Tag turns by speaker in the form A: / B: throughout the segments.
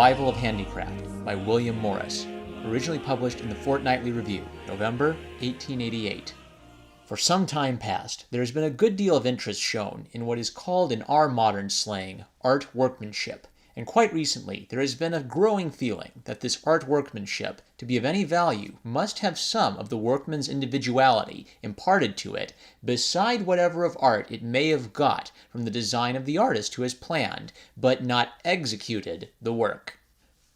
A: Revival of Handicraft by William Morris, originally published in the Fortnightly Review, November 1888. For some time past, there has been a good deal of interest shown in what is called in our modern slang art workmanship, and quite recently there has been a growing feeling that this art workmanship, to be of any value, must have some of the workman's individuality imparted to it beside whatever of art it may have got from the design of the artist who has planned, but not executed, the work.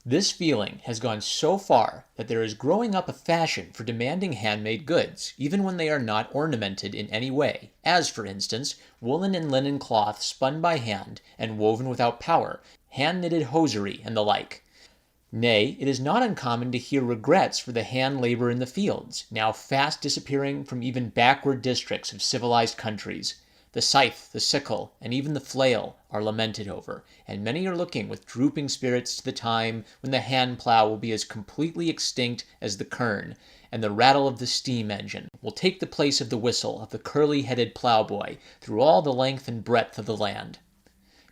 A: This feeling has gone so far that there is growing up a fashion for demanding handmade goods, even when they are not ornamented in any way, as, for instance, woolen and linen cloth spun by hand and woven without power, hand-knitted hosiery, and the like. Nay, it is not uncommon to hear regrets for the hand labor in the fields, now fast disappearing from even backward districts of civilized countries. The scythe, the sickle, and even the flail are lamented over, and many are looking with drooping spirits to the time when the hand plow will be as completely extinct as the quern, and the rattle of the steam engine will take the place of the whistle of the curly-headed plowboy through all the length and breadth of the land.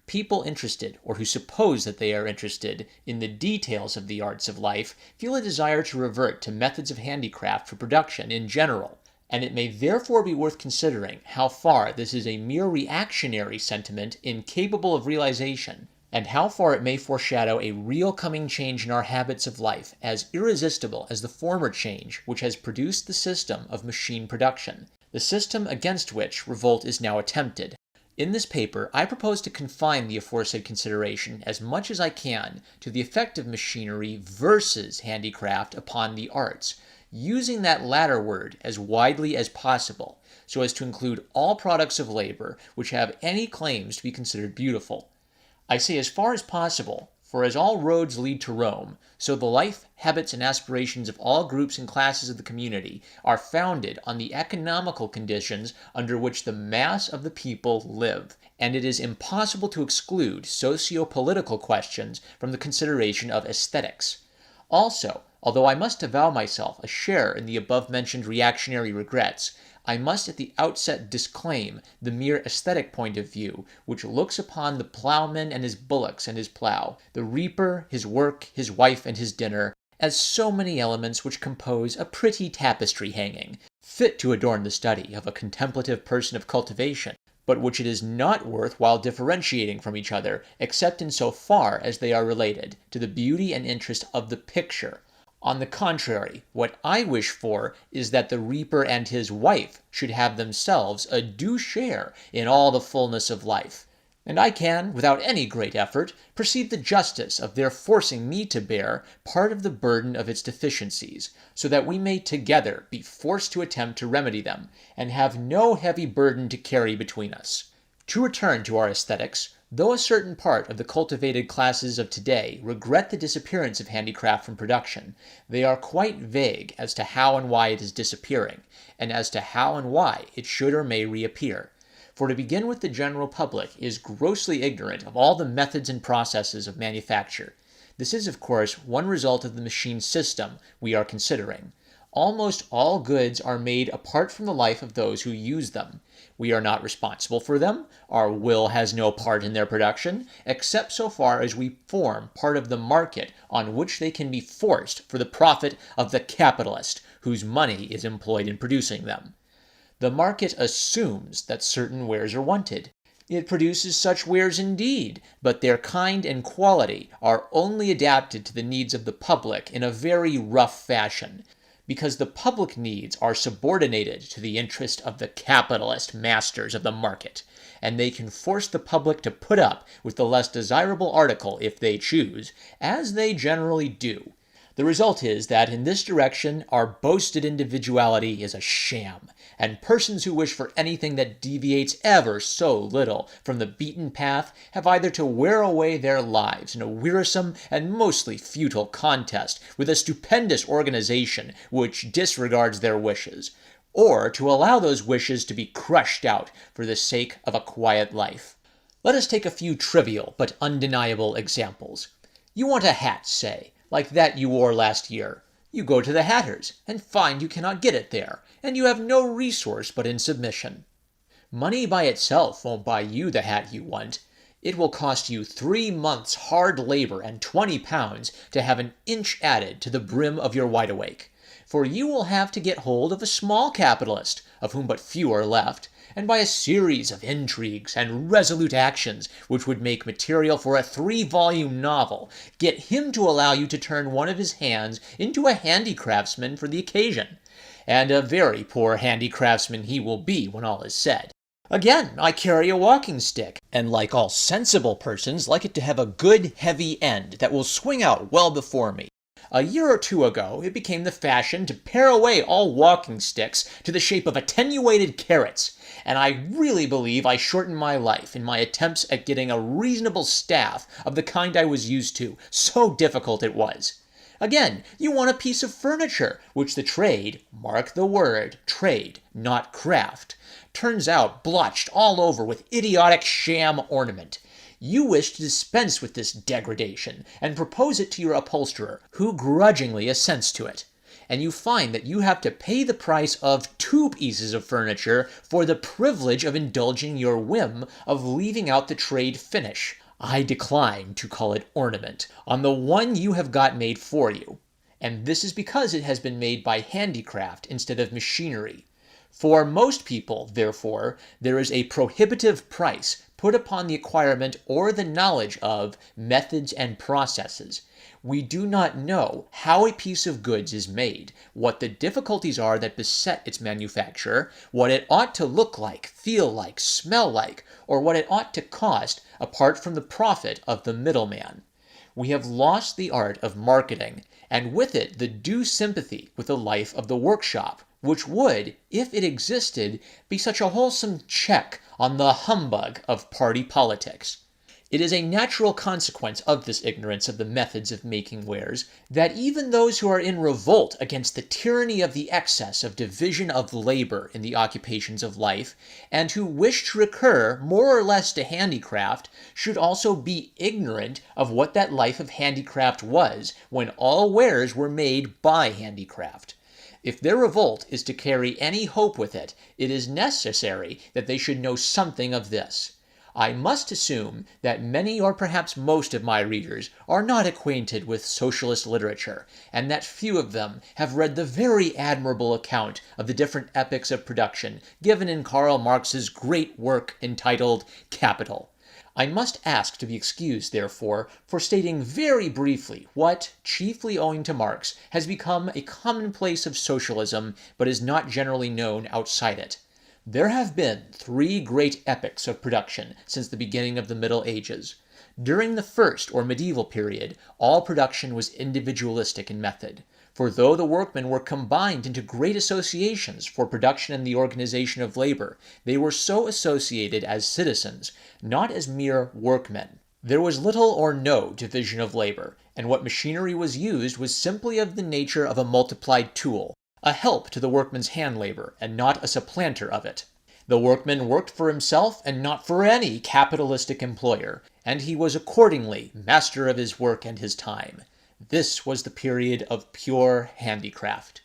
A: People interested, or who suppose that they are interested, in the details of the arts of life feel a desire to revert to methods of handicraft for production in general, and it may therefore be worth considering how far this is a mere reactionary sentiment incapable of realization, and how far it may foreshadow a real coming change in our habits of life as irresistible as the former change which has produced the system of machine production, the system against which revolt is now attempted. In this paper, I propose to confine the aforesaid consideration as much as I can to the effect of machinery versus handicraft upon the arts, using that latter word as widely as possible, so as to include all products of labor which have any claims to be considered beautiful. I say as far as possible, for as all roads lead to Rome, so the life, habits, and aspirations of all groups and classes of the community are founded on the economical conditions under which the mass of the people live, and it is impossible to exclude socio-political questions from the consideration of aesthetics. Also, although I must avow myself a share in the above-mentioned reactionary regrets, I must at the outset disclaim the mere aesthetic point of view, which looks upon the plowman and his bullocks and his plow, the reaper, his work, his wife, and his dinner, as so many elements which compose a pretty tapestry hanging, fit to adorn the study of a contemplative person of cultivation, but which it is not worth while differentiating from each other, except in so far as they are related to the beauty and interest of the picture. On the contrary, what I wish for is that the reaper and his wife should have themselves a due share in all the fullness of life. And I can, without any great effort, perceive the justice of their forcing me to bear part of the burden of its deficiencies, so that we may together be forced to attempt to remedy them, and have no heavy burden to carry between us. To return to our aesthetics, though a certain part of the cultivated classes of today regret the disappearance of handicraft from production, they are quite vague as to how and why it is disappearing, and as to how and why it should or may reappear. For to begin with, the general public is grossly ignorant of all the methods and processes of manufacture. This is, of course, one result of the machine system we are considering. Almost all goods are made apart from the life of those who use them. We are not responsible for them. Our will has no part in their production, except so far as we form part of the market on which they can be forced for the profit of the capitalist, whose money is employed in producing them. The market assumes that certain wares are wanted. It produces such wares indeed, but their kind and quality are only adapted to the needs of the public in a very rough fashion, because the public needs are subordinated to the interest of the capitalist masters of the market, and they can force the public to put up with the less desirable article if they choose, as they generally do. The result is that in this direction our boasted individuality is a sham, and persons who wish for anything that deviates ever so little from the beaten path have either to wear away their lives in a wearisome and mostly futile contest with a stupendous organization which disregards their wishes, or to allow those wishes to be crushed out for the sake of a quiet life. Let us take a few trivial but undeniable examples. You want a hat, say, like that you wore last year. You go to the hatter's, and find you cannot get it there, and you have no resource but in submission. Money by itself won't buy you the hat you want. It will cost you 3 months' hard labor and 20 pounds to have an inch added to the brim of your wide-awake. For you will have to get hold of a small capitalist, of whom but few are left, and by a series of intrigues and resolute actions which would make material for a 3-volume novel, get him to allow you to turn one of his hands into a handicraftsman for the occasion. And a very poor handicraftsman he will be when all is said. Again, I carry a walking stick, and like all sensible persons, like it to have a good heavy end that will swing out well before me. A year or 2 ago, it became the fashion to pare away all walking sticks to the shape of attenuated carrots, and I really believe I shortened my life in my attempts at getting a reasonable staff of the kind I was used to, so difficult it was. Again, you want a piece of furniture, which the trade, mark the word, trade, not craft, turns out blotched all over with idiotic sham ornament. You wish to dispense with this degradation, and propose it to your upholsterer, who grudgingly assents to it. And you find that you have to pay the price of 2 pieces of furniture for the privilege of indulging your whim of leaving out the trade finish. I decline to call it ornament, on the one you have got made for you. And this is because it has been made by handicraft instead of machinery. For most people, therefore, there is a prohibitive price put upon the acquirement or the knowledge of methods and processes. We do not know how a piece of goods is made, what the difficulties are that beset its manufacture, what it ought to look like, feel like, smell like, or what it ought to cost apart from the profit of the middleman. We have lost the art of marketing, and with it the due sympathy with the life of the workshop, which would, if it existed, be such a wholesome check on the humbug of party politics. It is a natural consequence of this ignorance of the methods of making wares that even those who are in revolt against the tyranny of the excess of division of labor in the occupations of life, and who wish to recur more or less to handicraft, should also be ignorant of what that life of handicraft was when all wares were made by handicraft. If their revolt is to carry any hope with it, it is necessary that they should know something of this. I must assume that many or perhaps most of my readers are not acquainted with socialist literature, and that few of them have read the very admirable account of the different epochs of production given in Karl Marx's great work entitled Capital. I must ask to be excused, therefore, for stating very briefly what, chiefly owing to Marx, has become a commonplace of socialism, but is not generally known outside it. There have been 3 great epochs of production since the beginning of the Middle Ages. During the first or medieval period, all production was individualistic in method. For though the workmen were combined into great associations for production and the organization of labor, they were so associated as citizens, not as mere workmen. There was little or no division of labor, and what machinery was used was simply of the nature of a multiplied tool, a help to the workman's hand labor, and not a supplanter of it. The workman worked for himself and not for any capitalistic employer, and he was accordingly master of his work and his time. This was the period of pure handicraft.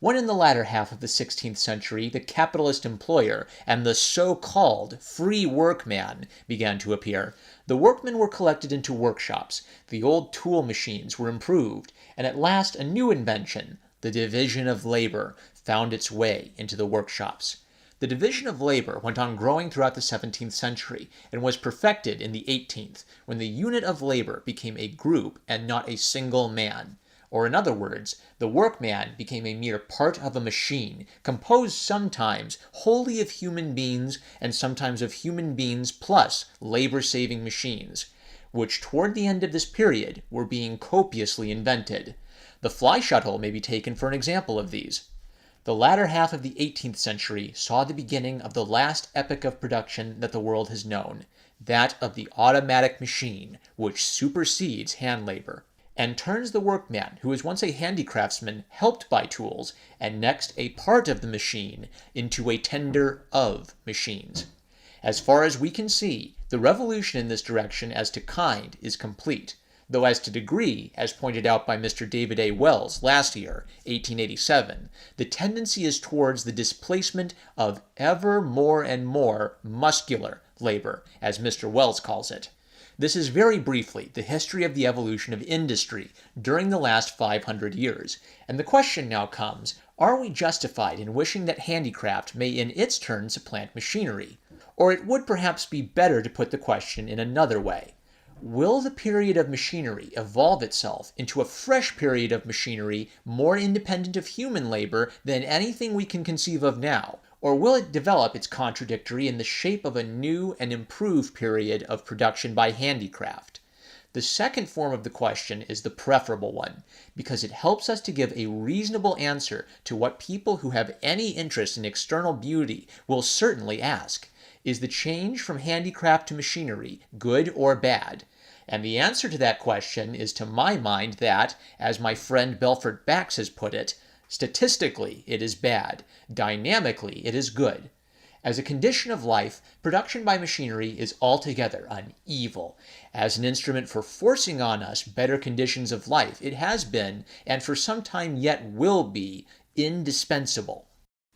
A: When in the latter half of the 16th century the capitalist employer and the so-called free workman began to appear, the workmen were collected into workshops, the old tool machines were improved, and at last a new invention, the division of labor, found its way into the workshops. The division of labor went on growing throughout the 17th century and was perfected in the 18th, when the unit of labor became a group and not a single man. Or in other words, the workman became a mere part of a machine, composed sometimes wholly of human beings and sometimes of human beings plus labor-saving machines, which toward the end of this period were being copiously invented. The fly shuttle may be taken for an example of these. The latter half of the 18th century saw the beginning of the last epoch of production that the world has known, that of the automatic machine, which supersedes hand labor, and turns the workman, who was once a handicraftsman helped by tools, and next a part of the machine, into a tender of machines. As far as we can see, the revolution in this direction as to kind is complete, though as to degree, as pointed out by Mr. David A. Wells last year, 1887, the tendency is towards the displacement of ever more and more muscular, labor, as Mr. Wells calls it. This is very briefly the history of the evolution of industry during the last 500 years, and the question now comes, are we justified in wishing that handicraft may in its turn supplant machinery? Or it would perhaps be better to put the question in another way. Will the period of machinery evolve itself into a fresh period of machinery more independent of human labor than anything we can conceive of now? Or will it develop its contradictory in the shape of a new and improved period of production by handicraft? The second form of the question is the preferable one, because it helps us to give a reasonable answer to what people who have any interest in external beauty will certainly ask. Is the change from handicraft to machinery good or bad? And the answer to that question is, to my mind, that, as my friend Belfort Bax has put it, statistically it is bad, dynamically it is good. As a condition of life, production by machinery is altogether an evil. As an instrument for forcing on us better conditions of life, it has been, and for some time yet will be, indispensable.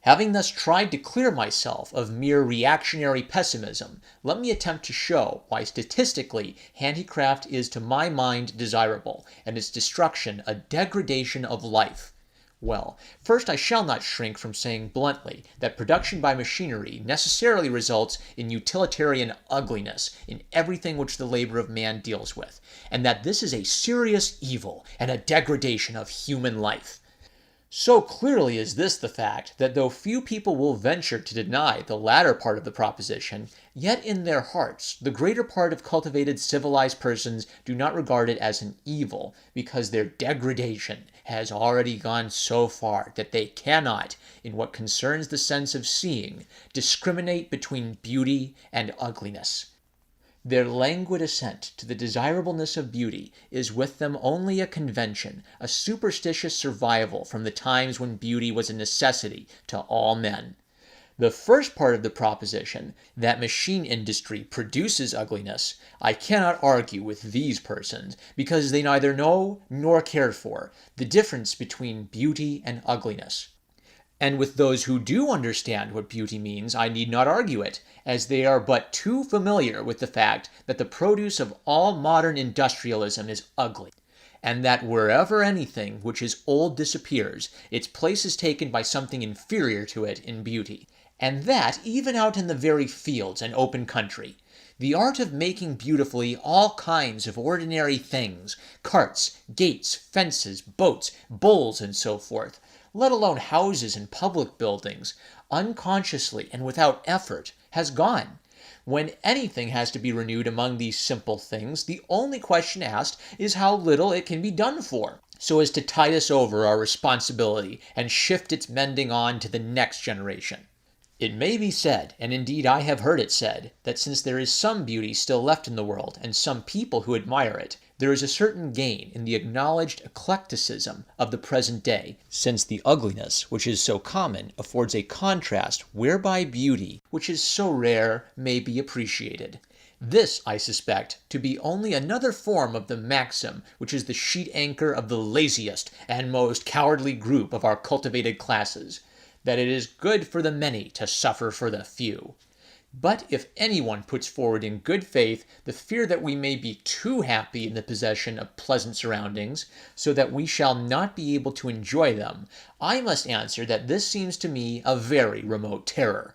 A: Having thus tried to clear myself of mere reactionary pessimism, let me attempt to show why statistically handicraft is to my mind desirable, and its destruction a degradation of life. Well, first I shall not shrink from saying bluntly that production by machinery necessarily results in utilitarian ugliness in everything which the labor of man deals with, and that this is a serious evil and a degradation of human life. So clearly is this the fact that though few people will venture to deny the latter part of the proposition, yet in their hearts the greater part of cultivated civilized persons do not regard it as an evil, because their degradation has already gone so far that they cannot, in what concerns the sense of seeing, discriminate between beauty and ugliness. Their languid assent to the desirableness of beauty is with them only a convention, a superstitious survival from the times when beauty was a necessity to all men. The first part of the proposition, that machine industry produces ugliness, I cannot argue with these persons, because they neither know nor care for the difference between beauty and ugliness. And with those who do understand what beauty means, I need not argue it, as they are but too familiar with the fact that the produce of all modern industrialism is ugly, and that wherever anything which is old disappears, its place is taken by something inferior to it in beauty, and that even out in the very fields and open country. The art of making beautifully all kinds of ordinary things, carts, gates, fences, boats, bowls, and so forth, let alone houses and public buildings, unconsciously and without effort, has gone. When anything has to be renewed among these simple things, the only question asked is how little it can be done for, so as to tide us over our responsibility and shift its mending on to the next generation. It may be said, and indeed I have heard it said, that since there is some beauty still left in the world, and some people who admire it, there is a certain gain in the acknowledged eclecticism of the present day, since the ugliness which is so common affords a contrast whereby beauty, which is so rare, may be appreciated. This I suspect to be only another form of the maxim which is the sheet anchor of the laziest and most cowardly group of our cultivated classes, that it is good for the many to suffer for the few. But if anyone puts forward in good faith the fear that we may be too happy in the possession of pleasant surroundings, so that we shall not be able to enjoy them, I must answer that this seems to me a very remote terror.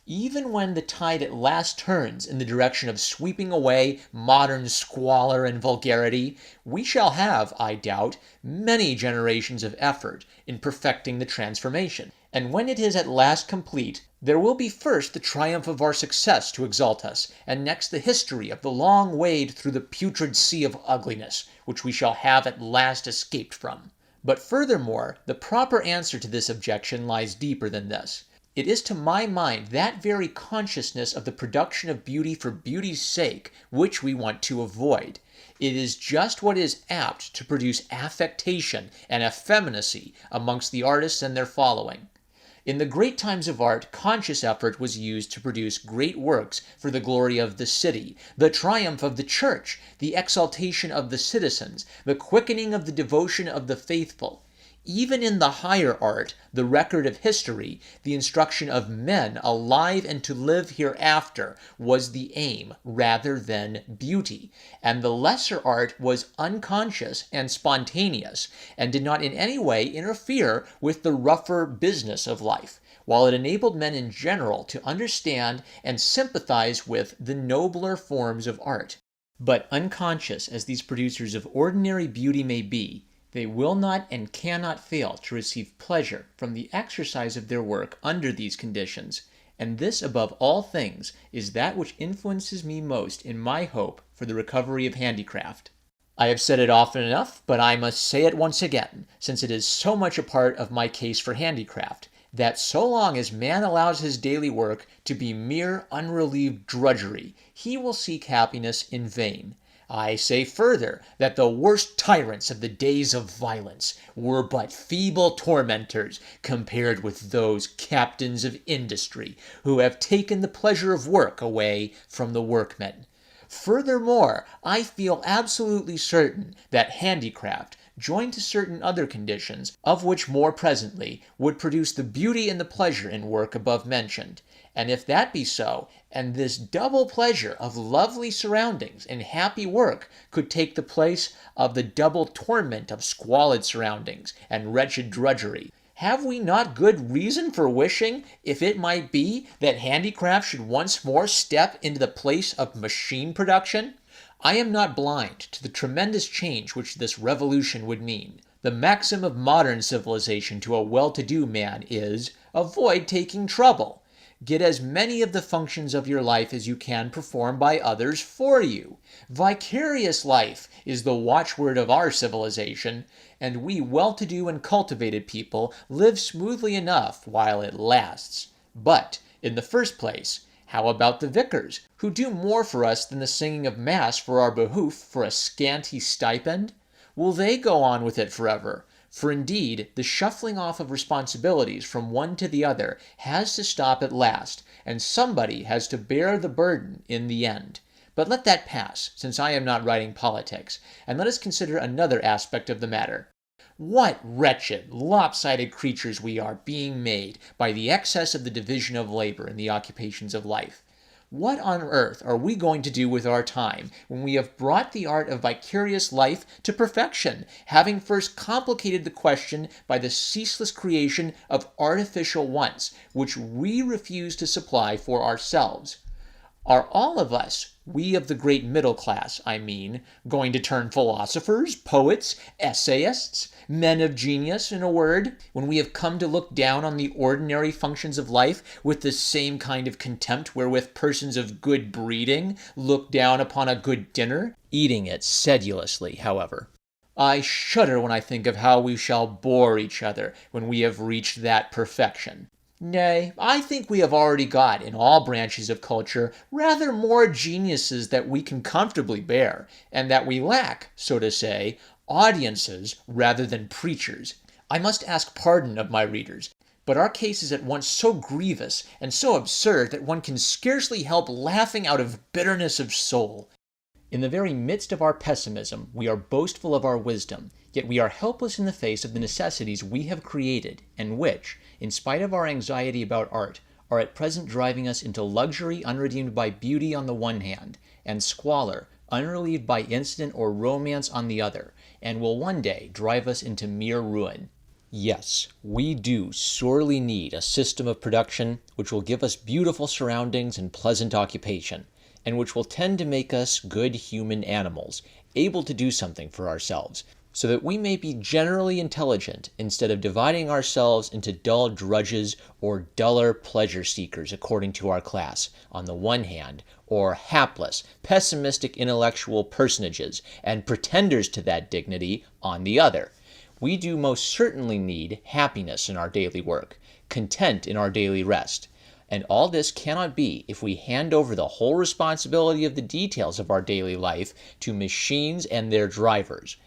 A: Even when the tide at last turns in the direction of sweeping away modern squalor and vulgarity, we shall have, I doubt, many generations of effort in perfecting the transformation. And when it is at last complete, there will be first the triumph of our success to exalt us, and next the history of the long wade through the putrid sea of ugliness, which we shall have at last escaped from. But furthermore, the proper answer to this objection lies deeper than this. It is to my mind that very consciousness of the production of beauty for beauty's sake which we want to avoid. It is just what is apt to produce affectation and effeminacy amongst the artists and their following. In the great times of art, conscious effort was used to produce great works for the glory of the city, the triumph of the church, the exaltation of the citizens, the quickening of the devotion of the faithful. Even in the higher art, the record of history, the instruction of men alive and to live hereafter was the aim rather than beauty, and the lesser art was unconscious and spontaneous, and did not in any way interfere with the rougher business of life, while it enabled men in general to understand and sympathize with the nobler forms of art. But unconscious as these producers of ordinary beauty may be, they will not and cannot fail to receive pleasure from the exercise of their work under these conditions, and this above all things is that which influences me most in my hope for the recovery of handicraft. I have said it often enough, but I must say it once again, since it is so much a part of my case for handicraft, that so long as man allows his daily work to be mere unrelieved drudgery, he will seek happiness in vain. I say further that the worst tyrants of the days of violence were but feeble tormentors compared with those captains of industry who have taken the pleasure of work away from the workmen. Furthermore, I feel absolutely certain that handicraft, joined to certain other conditions, of which more presently, would produce the beauty and the pleasure in work above mentioned. And if that be so, and this double pleasure of lovely surroundings and happy work could take the place of the double torment of squalid surroundings and wretched drudgery, have we not good reason for wishing, if it might be, that handicraft should once more step into the place of machine production? I am not blind to the tremendous change which this revolution would mean. The maxim of modern civilization to a well-to-do man is, avoid taking trouble. Get as many of the functions of your life as you can perform by others for you. Vicarious life is the watchword of our civilization, and we well-to-do and cultivated people live smoothly enough while it lasts. But, in the first place, how about the vicars, who do more for us than the singing of Mass for our behoof for a scanty stipend? Will they go on with it forever? For indeed, the shuffling off of responsibilities from one to the other has to stop at last, and somebody has to bear the burden in the end. But let that pass, since I am not writing politics, and let us consider another aspect of the matter. What wretched, lopsided creatures we are being made by the excess of the division of labor in the occupations of life. What on earth are we going to do with our time when we have brought the art of vicarious life to perfection, having first complicated the question by the ceaseless creation of artificial wants, which we refuse to supply for ourselves? Are all of us, we of the great middle class, I mean, going to turn philosophers, poets, essayists, men of genius, in a word, when we have come to look down on the ordinary functions of life with the same kind of contempt wherewith persons of good breeding look down upon a good dinner, eating it sedulously, however? I shudder when I think of how we shall bore each other when we have reached that perfection. Nay, I think we have already got, in all branches of culture, rather more geniuses that we can comfortably bear, and that we lack, so to say, audiences rather than preachers. I must ask pardon of my readers, but our case is at once so grievous and so absurd that one can scarcely help laughing out of bitterness of soul. In the very midst of our pessimism, we are boastful of our wisdom, yet we are helpless in the face of the necessities we have created, and which, in spite of our anxiety about art, are at present driving us into luxury unredeemed by beauty on the one hand, and squalor unrelieved by incident or romance on the other, and will one day drive us into mere ruin. Yes, we do sorely need a system of production which will give us beautiful surroundings and pleasant occupation, and which will tend to make us good human animals, able to do something for ourselves, so that we may be generally intelligent instead of dividing ourselves into dull drudges or duller pleasure-seekers according to our class, on the one hand, or hapless, pessimistic intellectual personages and pretenders to that dignity on the other. We do most certainly need happiness in our daily work, content in our daily rest, and all this cannot be if we hand over the whole responsibility of the details of our daily life to machines and their drivers.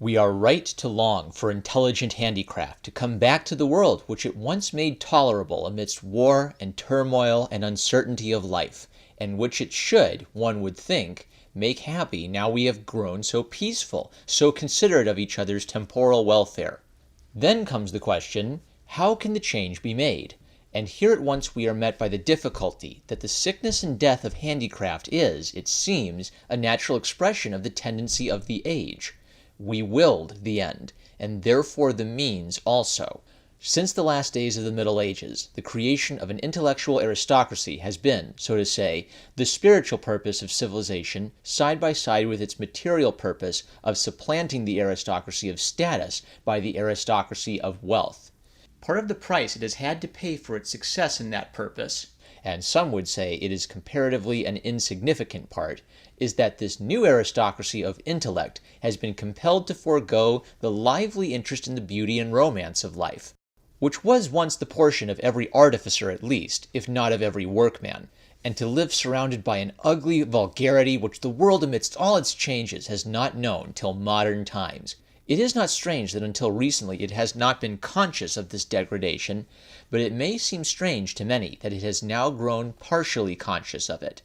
A: We are right to long for intelligent handicraft to come back to the world which it once made tolerable amidst war and turmoil and uncertainty of life, and which it should, one would think, make happy now we have grown so peaceful, so considerate of each other's temporal welfare. Then comes the question, how can the change be made? And here at once we are met by the difficulty that the sickness and death of handicraft is, it seems, a natural expression of the tendency of the age. We willed the end, and therefore the means also. Since the last days of the Middle Ages, the creation of an intellectual aristocracy has been, so to say, the spiritual purpose of civilization, side by side with its material purpose of supplanting the aristocracy of status by the aristocracy of wealth. Part of the price it has had to pay for its success in that purpose, and some would say it is comparatively an insignificant part, is that this new aristocracy of intellect has been compelled to forego the lively interest in the beauty and romance of life, which was once the portion of every artificer at least, if not of every workman, and to live surrounded by an ugly vulgarity which the world amidst all its changes has not known till modern times. It is not strange that until recently it has not been conscious of this degradation, but it may seem strange to many that it has now grown partially conscious of it.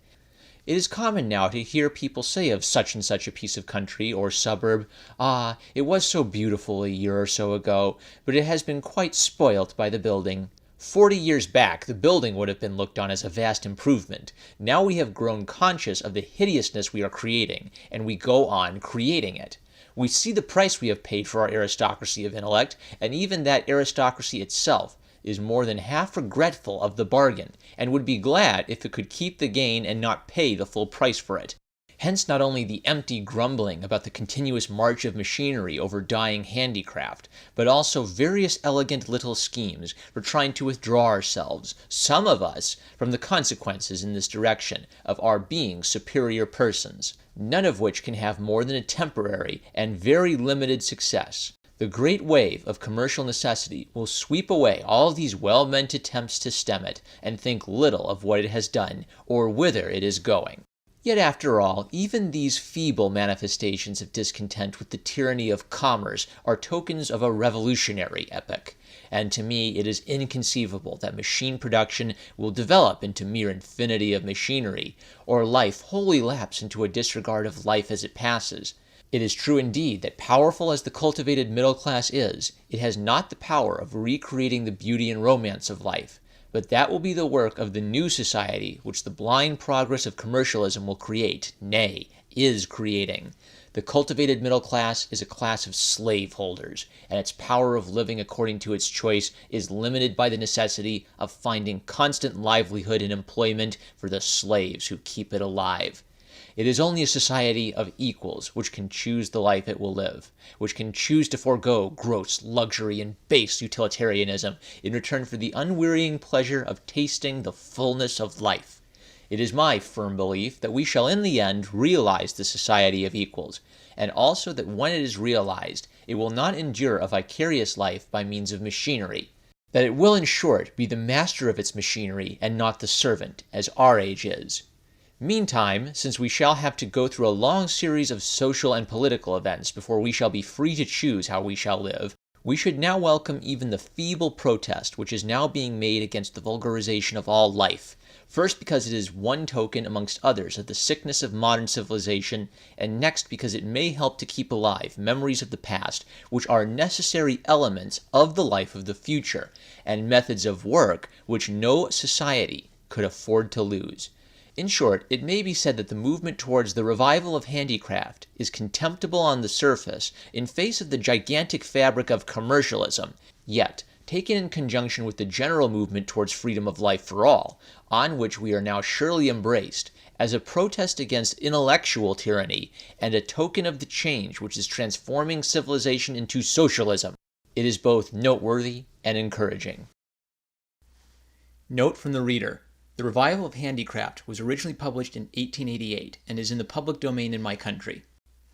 A: It is common now to hear people say of such and such a piece of country or suburb, "Ah, it was so beautiful a year or so ago, but it has been quite spoilt by the building. 40 years back the building would have been looked on as a vast improvement. Now we have grown conscious of the hideousness we are creating, and we go on creating it. We see the price we have paid for our aristocracy of intellect, and even that aristocracy itself is more than half regretful of the bargain, and would be glad if it could keep the gain and not pay the full price for it. Hence not only the empty grumbling about the continuous march of machinery over dying handicraft, but also various elegant little schemes for trying to withdraw ourselves, some of us, from the consequences in this direction of our being superior persons, none of which can have more than a temporary and very limited success. The great wave of commercial necessity will sweep away all these well-meant attempts to stem it, and think little of what it has done, or whither it is going. Yet after all, even these feeble manifestations of discontent with the tyranny of commerce are tokens of a revolutionary epoch, and to me it is inconceivable that machine production will develop into mere infinity of machinery, or life wholly lapse into a disregard of life as it passes. It is true indeed that powerful as the cultivated middle class is, it has not the power of recreating the beauty and romance of life. But that will be the work of the new society which the blind progress of commercialism will create, nay, is creating. The cultivated middle class is a class of slaveholders, and its power of living according to its choice is limited by the necessity of finding constant livelihood and employment for the slaves who keep it alive. It is only a society of equals which can choose the life it will live, which can choose to forego gross luxury and base utilitarianism in return for the unwearying pleasure of tasting the fullness of life. It is my firm belief that we shall in the end realize the society of equals, and also that when it is realized, it will not endure a vicarious life by means of machinery, that it will in short be the master of its machinery and not the servant, as our age is. Meantime, since we shall have to go through a long series of social and political events before we shall be free to choose how we shall live, we should now welcome even the feeble protest which is now being made against the vulgarization of all life, first because it is one token amongst others of the sickness of modern civilization, and next because it may help to keep alive memories of the past which are necessary elements of the life of the future, and methods of work which no society could afford to lose. In short, it may be said that the movement towards the revival of handicraft is contemptible on the surface in face of the gigantic fabric of commercialism, yet, taken in conjunction with the general movement towards freedom of life for all, on which we are now surely embraced, as a protest against intellectual tyranny and a token of the change which is transforming civilization into socialism, it is both noteworthy and encouraging. Note from the reader. The Revival of Handicraft was originally published in 1888 and is in the public domain in my country.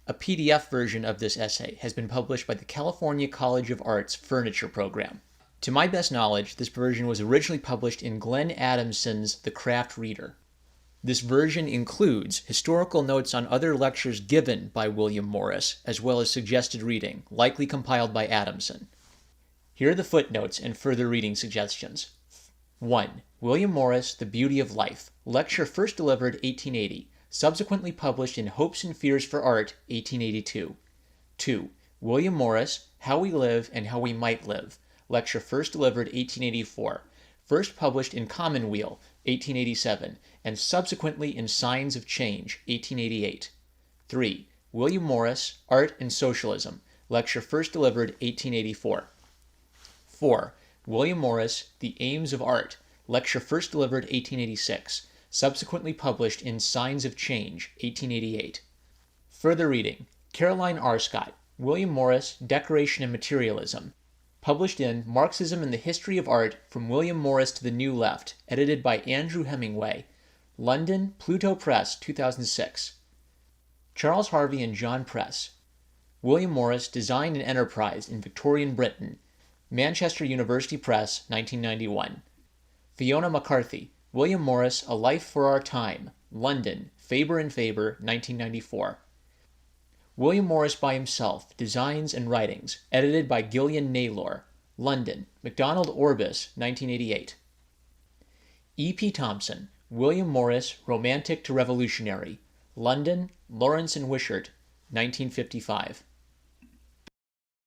A: A PDF version of this essay has been published by the California College of Arts Furniture Program. To my best knowledge, this version was originally published in Glenn Adamson's The Craft Reader. This version includes historical notes on other lectures given by William Morris, as well as suggested reading, likely compiled by Adamson. Here are the footnotes and further reading suggestions. 1. William Morris, The Beauty of Life. Lecture first delivered 1880, subsequently published in Hopes and Fears for Art, 1882. 2. William Morris, How We Live and How We Might Live, lecture first delivered 1884, first published in Commonweal 1887, and subsequently in Signs of Change 1888. 3. William Morris, Art and Socialism, lecture first delivered 1884. 4. William Morris, The Aims of Art, lecture first delivered 1886, subsequently published in Signs of Change 1888. Further reading: Caroline R. Scott, William Morris, Decoration and Materialism, published in Marxism and the History of Art from William Morris to the New Left, edited by Andrew Hemingway, London, Pluto Press, 2006. Charles Harvey and John Press, William Morris, Design and Enterprise in Victorian Britain, Manchester University Press, 1991. Fiona McCarthy, William Morris, A Life for Our Time, London, Faber and Faber, 1994. William Morris by Himself, Designs and Writings, edited by Gillian Naylor, London, MacDonald Orbis, 1988. E. P. Thompson, William Morris, Romantic to Revolutionary, London, Lawrence and Wishart, 1955.